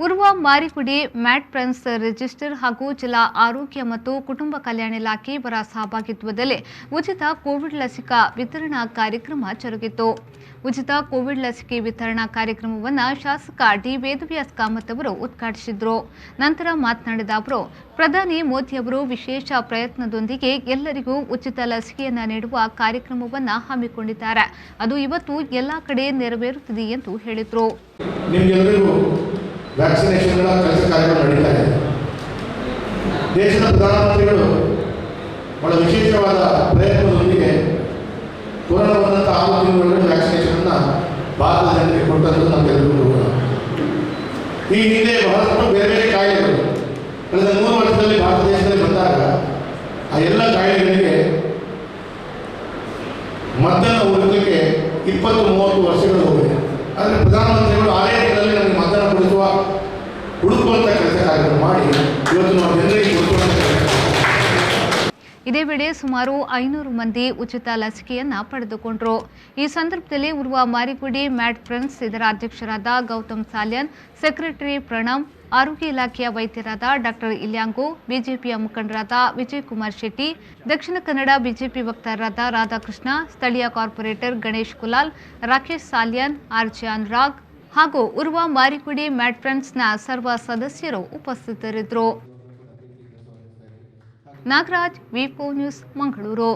ಉರ್ವ ಮಾರಿಗುಡಿ mat friends register ಹಾಗೂ ಜಿಲ್ಲಾ ಆರೋಗ್ಯ ಮತ್ತು ಕುಟುಂಬ ಕಲ್ಯಾಣ ಇಲಾಖೆ ಇವರ ಸಹಭಾಗಿತ್ವದಲ್ಲಿ ಉಚಿತ ಕೋವಿಡ್ ಲಸಿಕಾ ವಿತರಣಾ ಕಾರ್ಯಕ್ರಮ ಜರುಗಿತು. ಉಚಿತ ಕೋವಿಡ್ ಲಸಿಕೆ ವಿತರಣಾ ಕಾರ್ಯಕ್ರಮವನ್ನು ಶಾಸಕ ಡಿ ವೇದವ್ಯಾಸ್ ಕಾಮತ್ ಅವರು ಉದ್ಘಾಟಿಸಿದರು. ನಂತರ ಮಾತನಾಡಿದ ಅವರು, ಪ್ರಧಾನಿ ಮೋದಿ ಅವರು ವಿಶೇಷ ಪ್ರಯತ್ನದೊಂದಿಗೆ ಎಲ್ಲರಿಗೂ ಉಚಿತ ಲಸಿಕೆಯನ್ನು ನೀಡುವ ಕಾರ್ಯಕ್ರಮವನ್ನು ಹಮ್ಮಿಕೊಂಡಿದ್ದಾರೆ. ಅದು ಇವತ್ತು ಎಲ್ಲಾ ಕಡೆ ನೆರವೇರುತ್ತಿದೆ ಎಂದು ಹೇಳಿದರು. ವ್ಯಾಕ್ಸಿನೇಷನ್ ಕೆಲಸ ಕಾರ್ಯಕ್ರಮ ನಡೀತಾ ಇದೆ. ದೇಶದ ಪ್ರಧಾನಮಂತ್ರಿಗಳು ಬಹಳ ವಿಶೇಷವಾದ ಪ್ರಯತ್ನದೊಂದಿಗೆ ಕೊರೋನಾವಂತಹ 6 ತಿಂಗಳಲ್ಲಿ ವ್ಯಾಕ್ಸಿನೇಷನ್ ಭಾರತದ ಜನರಿಗೆ ಕೊಟ್ಟದ್ದು ನಮಗೆಲ್ಲರಿಗೂ ಗೊತ್ತು. ಈ ಹಿಂದೆ ಬಹಳಷ್ಟು ಬೇರೆ ಬೇರೆ ಕಾಯಿಲೆಗಳು ಕಳೆದ 3 ವರ್ಷದಲ್ಲಿ ಭಾರತ ದೇಶದಲ್ಲಿ ಬಂದಾಗ ಆ ಎಲ್ಲ ಕಾಯಿಲೆಗಳಿಗೆ ಮದ್ದನ್ನು ಹುಡುಕಲಿಕ್ಕೆ 20-30 ವರ್ಷಗಳು ಹೋಗಿದೆ. ಆದರೆ ಪ್ರಧಾನಮಂತ್ರಿಗಳು 6 ತಿಂಗಳಲ್ಲಿ ನಮಗೆ ಮದ್ದನ್ನು ಹುಡುಕುವಂಥ ಕೆಲಸ ಕಾರ್ಯಕ್ರಮ ಮಾಡಿ ಇವತ್ತು ನಾವು ಜನರಿಗೆ ಕೊಡುವಂಥ ಕೆಲಸ. ಇದೇ ವೇಳೆ ಸುಮಾರು 500 ಮಂದಿ ಉಚಿತ ಲಸಿಕೆಯನ್ನು ಪಡೆದುಕೊಂಡರು. ಈ ಸಂದರ್ಭದಲ್ಲಿ ಉರ್ವ ಮಾರಿಗುಡಿ ಮ್ಯಾಟ್ ಫ್ರೆಂಡ್ಸ್ ಇದರ ಅಧ್ಯಕ್ಷರಾದ ಗೌತಮ್ ಸಾಲ್ಯನ್, ಸೆಕ್ರೆಟರಿ ಪ್ರಣಮ್, ಆರೋಗ್ಯ ಇಲಾಖೆಯ ವೈದ್ಯರಾದ ಡಾಕ್ಟರ್ ಇಲ್ಯಾಂಗೋ, ಬಿಜೆಪಿಯ ಮುಖಂಡರಾದ ವಿಜಯ್ ಕುಮಾರ್ ಶೆಟ್ಟಿ, ದಕ್ಷಿಣ ಕನ್ನಡ ಬಿಜೆಪಿ ವಕ್ತಾರರಾದ ರಾಧಾಕೃಷ್ಣ, ಸ್ಥಳೀಯ ಕಾರ್ಪೊರೇಟರ್ ಗಣೇಶ್ ಕುಲಾಲ್, ರಾಕೇಶ್ ಸಾಲ್ಯನ್, ಆರ್ಜೆ ಅನುರಾಗ್ ಹಾಗೂ ಉರ್ವ ಮಾರಿಗುಡಿ ಮ್ಯಾಟ್ ಫ್ರೆಂಡ್ಸ್ನ ಸರ್ವ ಸದಸ್ಯರು ಉಪಸ್ಥಿತರಿದ್ದರು. ನಾಗರಾಜ್, ವಿ4 ನ್ಯೂಸ್, ಮಂಗಳೂರು.